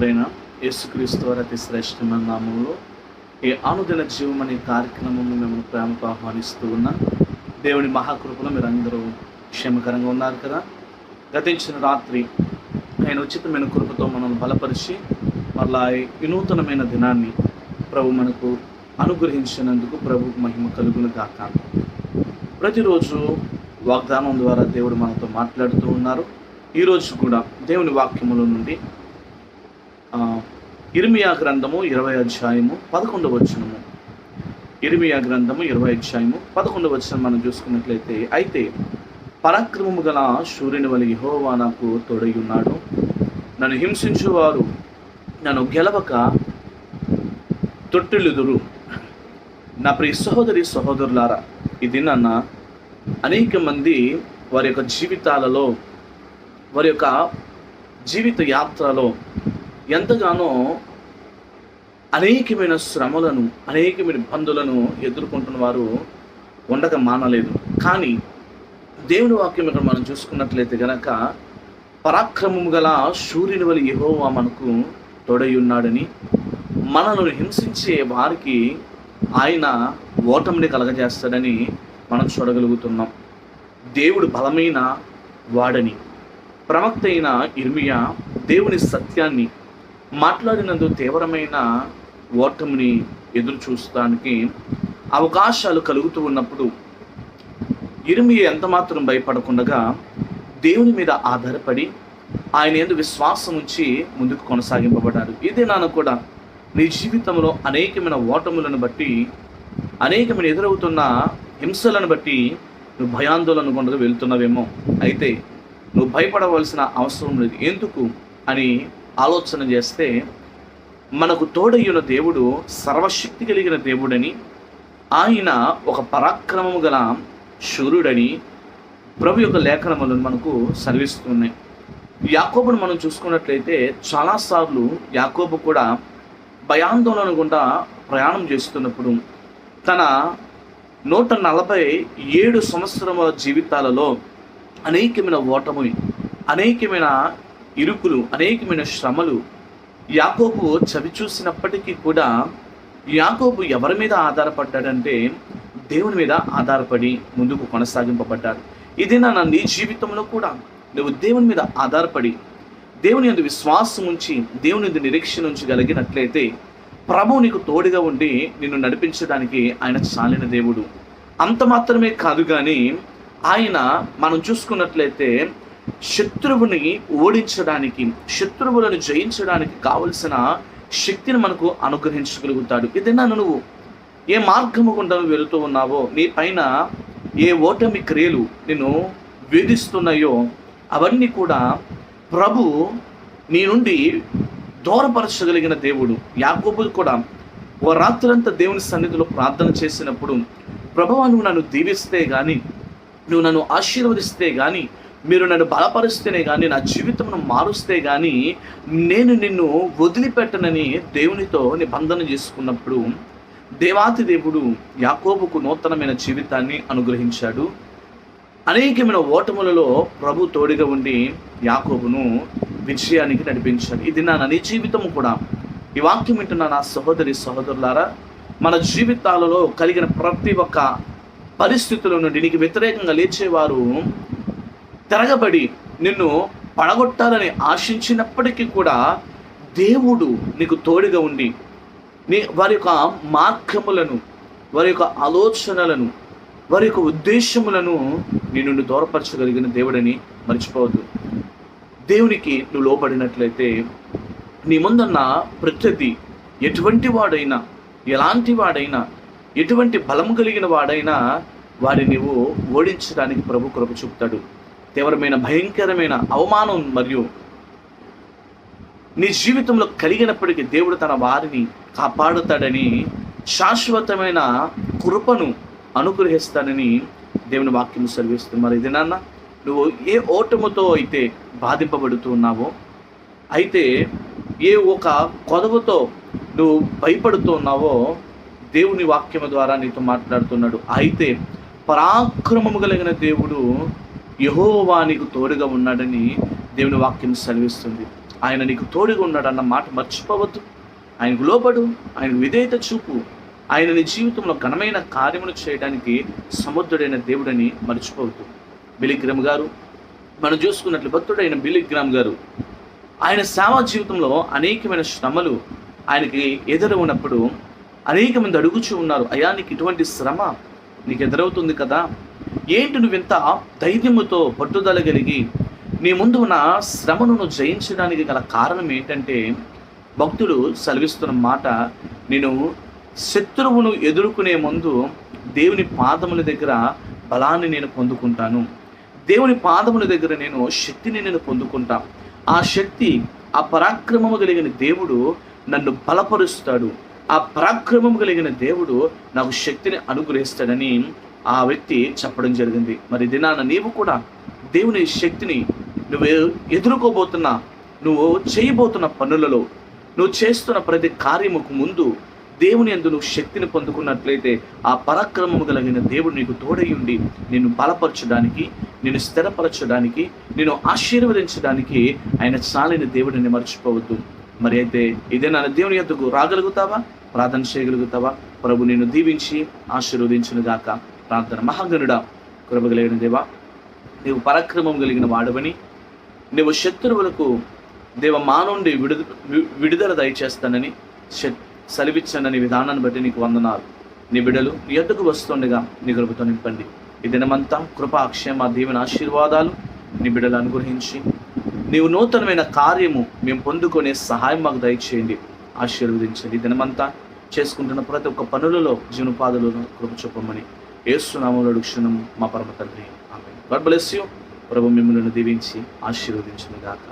ప్రభుడైన యేసుక్రీస్తు వారి అతి శ్రేష్టమైన నామంలో ఈ అనుదిన జీవం అనే కార్యక్రమం మిమ్మల్ని ప్రేమకు ఆహ్వానిస్తూ ఉన్న దేవుని మహాకృపలో మీరు అందరూ క్షేమకరంగా ఉన్నారు కదా. గతించిన రాత్రి ఆయన ఉచితమైన కృపతో మనల్ని బలపరిచి మరలా ఈ వినూతనమైన దినాన్ని ప్రభు మనకు అనుగ్రహించినందుకు ప్రభుకు మహిమ కలుగును గాక. ప్రతిరోజు వాగ్దానం ద్వారా దేవుడు మనతో మాట్లాడుతూ ఉన్నారు. ఈరోజు కూడా దేవుని వాక్యముల నుండి ఇర్మియా గ్రంథము 20వ అధ్యాయము 11వ వచనము. ఇర్మియా గ్రంథము 20వ అధ్యాయము 11వ వచనం మనం చూసుకున్నట్లయితే, అయితే పరాక్రమము గల సూర్యుని వలె యెహోవా నాకు తోడై ఉన్నాడు, నన్ను హింసించువారు నన్ను గెలవక తొట్టిల్లుదురు. నా ప్రియ సహోదరి సహోదరులారా, ఇది నన్న అనేక మంది వారి యొక్క జీవితాలలో, వారి యొక్క జీవిత యాత్రలో ఎంతగానో అనేకమైన శ్రమలను, అనేకమైన ఇబ్బందులను ఎదుర్కొంటున్న వారు ఉండక మానలేదు. కానీ దేవుని వాక్యం ఇక్కడ మనం చూసుకున్నట్లయితే గనక, పరాక్రమము గల సూర్యుని వలె యెహోవా మనకు తోడై ఉన్నాడని, మనల్ని హింసించే వారికి ఆయన ఓటమిని కలగజేస్తాడని మనం చూడగలుగుతున్నాం. దేవుడు బలమైన వాడని ప్రవక్త అయిన ఇర్మియా దేవుని సత్యాన్ని మాట్లాడినందుకు తీవ్రమైన ఓటమిని ఎదురు చూస్తానికి అవకాశాలు కలుగుతూ ఉన్నప్పుడు ఇర్మియా ఎంతమాత్రం భయపడకుండా దేవుని మీద ఆధారపడి ఆయన యందు విశ్వాసం ఉంచి ముందుకు కొనసాగింపబడ్డారు. ఇదే నాన్న కూడా నీ జీవితంలో అనేకమైన ఓటములను బట్టి, అనేకమైన ఎదురవుతున్న హింసలను బట్టి నువ్వు భయాందోళన గుండా వెళ్తున్నావేమో. అయితే నువ్వు భయపడవలసిన అవసరం లేదు. ఎందుకు అని ఆలోచన చేస్తే, మనకు తోడయ్యున్న దేవుడు సర్వశక్తి కలిగిన దేవుడని, ఆయన ఒక పరాక్రమము గల శూరుడని ప్రభు యొక్క లేఖనములను మనకు సెలవిస్తున్నాయి. యాకోబును మనం చూసుకున్నట్లయితే చాలాసార్లు యాకోబు కూడా భయాందోళన గుండా ప్రయాణం చేస్తున్నప్పుడు తన 147 సంవత్సరముల జీవితాలలో అనేకమైన ఓటమి, అనేకమైన ఇరుకులు, అనేకమైన శ్రమలు యాకోబు చవి చూసినప్పటికీ కూడా యాకోబు ఎవరి మీద ఆధారపడ్డాడంటే దేవుని మీద ఆధారపడి ముందుకు కొనసాగింపబడ్డాడు. ఇది నీ జీవితంలో కూడా నువ్వు దేవుని మీద ఆధారపడి దేవుని యందు విశ్వాసం ఉంచి దేవుని యందు నిరీక్షణ ఉంచగలిగినట్లయితే ప్రభువు నీకు తోడుగా ఉండి నిన్ను నడిపించడానికి ఆయన చాలిన దేవుడు. అంత మాత్రమే కాదు, కానీ ఆయన మనం చూసుకున్నట్లయితే శత్రువుని ఓడించడానికి, శత్రువులను జయించడానికి కావలసిన శక్తిని మనకు అనుగ్రహించగలుగుతాడు. ఏదైనా నువ్వు ఏ మార్గము గుండా వెళుతూ ఉన్నావో, నీ పైన ఏ ఓటమి క్రియలు నిన్ను వేధిస్తున్నాయో అవన్నీ కూడా ప్రభు నీ నుండి దూరపరచగలిగిన దేవుడు. యాకోబు కూడా ఓ రాత్రంతా దేవుని సన్నిధిలో ప్రార్థన చేసినప్పుడు, ప్రభువా నువ్వు నన్ను దీవిస్తే కానీ, నువ్వు నన్ను ఆశీర్వదిస్తే కానీ, మీరు నన్ను బలపరిస్తేనే కానీ, నా జీవితంను మారుస్తే కానీ నేను నిన్ను వదిలిపెట్టనని దేవునితో నిబంధన చేసుకున్నప్పుడు దేవాతి దేవుడు యాకోబుకు నూతనమైన జీవితాన్ని అనుగ్రహించాడు. అనేకమైన ఓటములలో ప్రభు తోడుగా ఉండి యాకోబును విజయానికి నడిపించాడు. ఇది నీ జీవితము కూడా. ఈ వాక్యం వింటున్న నా సహోదరి సహోదరులారా, మన జీవితాలలో కలిగిన ప్రతి ఒక్క పరిస్థితుల నుండి నీకు వ్యతిరేకంగా లేచేవారు తిరగబడి నిన్ను పడగొట్టాలని ఆశించినప్పటికీ కూడా దేవుడు నీకు తోడుగా ఉండి వారి యొక్క మార్గములను, వారి యొక్క ఆలోచనలను, వారి యొక్క ఉద్దేశములను నీ నుండి దూరపరచగలిగిన దేవుడని మర్చిపోవద్దు. దేవునికి నువ్వు లోబడినట్లయితే నీ ముందున్న ప్రత్యర్థి ఎటువంటి వాడైనా, ఎలాంటి వాడైనా, ఎటువంటి బలము కలిగిన వాడైనా వాడిని నువ్వు ఓడించడానికి ప్రభు కృప చూపుతాడు. తీవ్రమైన భయంకరమైన అవమానం మరియు నీ జీవితంలో కలిగినప్పటికీ దేవుడు తన వారిని కాపాడుతాడని, శాశ్వతమైన కృపను అనుగ్రహిస్తానని దేవుని వాక్యం సెలవిస్తుంది. మరి ఇది నాన్న, నువ్వు ఏ ఓటముతో అయితే బాధింపబడుతూ ఉన్నావో, అయితే ఏ ఒక కొదవతో నువ్వు భయపడుతూ ఉన్నావో దేవుని వాక్యము ద్వారా నీతో మాట్లాడుతున్నాడు. అయితే పరాక్రమము కలిగిన దేవుడు యెహోవా నీకు తోడుగా ఉన్నాడని దేవుని వాక్యం సెలవిస్తుంది. ఆయన నీకు తోడుగా ఉన్నాడన్న మాట మర్చిపోవద్దు. ఆయనకు లోబడు, ఆయనకు విధేయత చూపు. ఆయన నీ జీవితంలో ఘనమైన కార్యములు చేయడానికి సముద్రుడైన దేవుడని మర్చిపోవద్దు. బిల్లీ గ్రామ్ గారు మనం చూసుకున్నట్లు భక్తుడైన బిల్లీ గ్రామ్ గారు ఆయన సేవా జీవితంలో అనేకమైన శ్రమలు ఆయనకి ఎదురు ఉన్నప్పుడు అనేక మంది అడుగుచూ ఉన్నారు, అయ్యా నీకు ఇటువంటి శ్రమ నీకు ఎదురవుతుంది కదా, ఏంటి నువ్వింత ధైర్యముతో పట్టుదల కలిగి నీ ముందు ఉన్న శ్రమను నువ్వు జయించడానికి గల కారణం ఏంటంటే, భక్తుడు సెలవిస్తున్న మాట, నేను శత్రువును ఎదుర్కొనే ముందు దేవుని పాదముల దగ్గర బలాన్ని నేను పొందుకుంటాను, దేవుని పాదముల దగ్గర నేను శక్తిని నేను పొందుకుంటా, ఆ శక్తి, ఆ పరాక్రమము కలిగిన దేవుడు నన్ను బలపరుస్తాడు, ఆ పరాక్రమం కలిగిన దేవుడు నాకు శక్తిని అనుగ్రహిస్తాడని ఆ వ్యక్తి చెప్పడం జరిగింది. మరి దినాన నీవు కూడా దేవుని శక్తిని నువ్వు ఎదుర్కోబోతున్నా, నువ్వు చేయబోతున్న పనులలో, నువ్వు చేస్తున్న ప్రతి కార్యముకు ముందు దేవుని యందు నువ్వు శక్తిని పొందుకున్నట్లయితే ఆ పరాక్రమము కలిగిన దేవుడు నీకు తోడై ఉండి నిన్ను బలపరచడానికి, నిన్ను స్థిరపరచడానికి, నిన్ను ఆశీర్వదించడానికి ఆయన చాలిన దేవుడిని మర్చిపోవద్దు. మరి అయితే ఇదే నా దేవుని యొద్దకు రాగలుగుతావా, ప్రార్థన చేయగలుగుతావా? ప్రభు నిన్ను దీవించి ఆశీర్వదించును గాక. ప్రార్థన. మహాగణుడా, కృప కలిగిన దేవా, నీవు పరాక్రమం కలిగిన వాడవని, నీవు శత్రువులకు దేవ మానవుడి విడుదల దయచేస్తానని సెలవిచ్చానని విధానాన్ని బట్టి నీకు వందనాలు. నీ బిడ్డలు నీ యొద్దకు వస్తుండగా నీ కృపతో నింపండి. ఈ దినమంతా కృప, అక్షేమ, దీవెన, ఆశీర్వాదాలు నీ బిడ్డలు అనుగ్రహించి నీవు నూతనమైన కార్యము మేము పొందుకునే సహాయం మాకు దయచేయండి, ఆశీర్వదించండి. ఈ దినమంతా చేసుకుంటున్న ప్రతి ఒక్క పనులలో, జీవనోపాధులను కృప చూపమని యేసు నామములో అడుగుచున్నాము మా పరమ తండ్రి. ఆమేన్. God bless you. ప్రభు మిమ్మల్ని దీవించి ఆశీర్వదించును గాక.